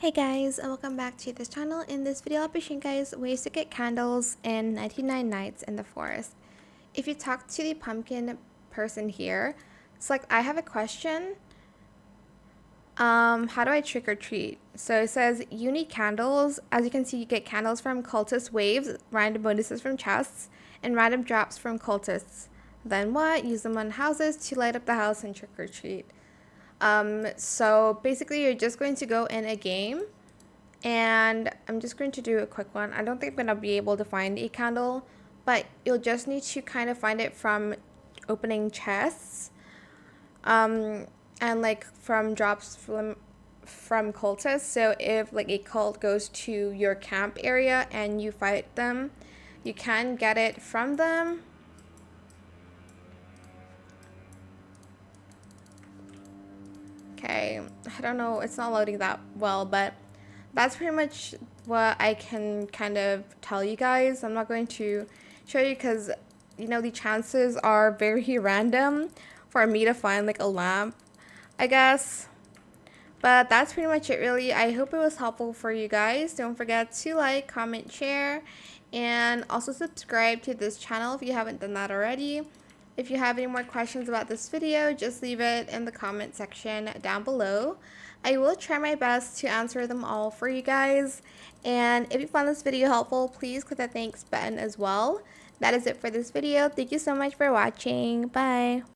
Hey guys, and welcome back to this channel. In this video, I'll be showing you guys ways to get candles in 99 Nights in the Forest. If you talk to the pumpkin person here, it's like, I have a question. How do I trick or treat? So it says you need candles. As you can see, you get candles from cultist waves, random bonuses from chests, and random drops from cultists. Then what? Use them on houses to light up the house and trick or treat. So basically you're just going to go in a game, and I'm just going to do a quick one. I don't think I'm going to be able to find a candle, but you'll just need to kind of find it from opening chests, and like from drops from cultists. So if like a cult goes to your camp area and you fight them, you can get it from them. Okay, I don't know, it's not loading that well, but that's pretty much what I can kind of tell you guys. I'm not going to show you because, you know, the chances are very random for me to find like a lamp, I guess. But that's pretty much it really. I hope it was helpful for you guys. Don't forget to like, comment, share, and also subscribe to this channel if you haven't done that already. If you have any more questions about this video, just leave it in the comment section down below. I will try my best to answer them all for you guys. And if you found this video helpful, please click the thanks button as well. That is it for this video. Thank you so much for watching. Bye.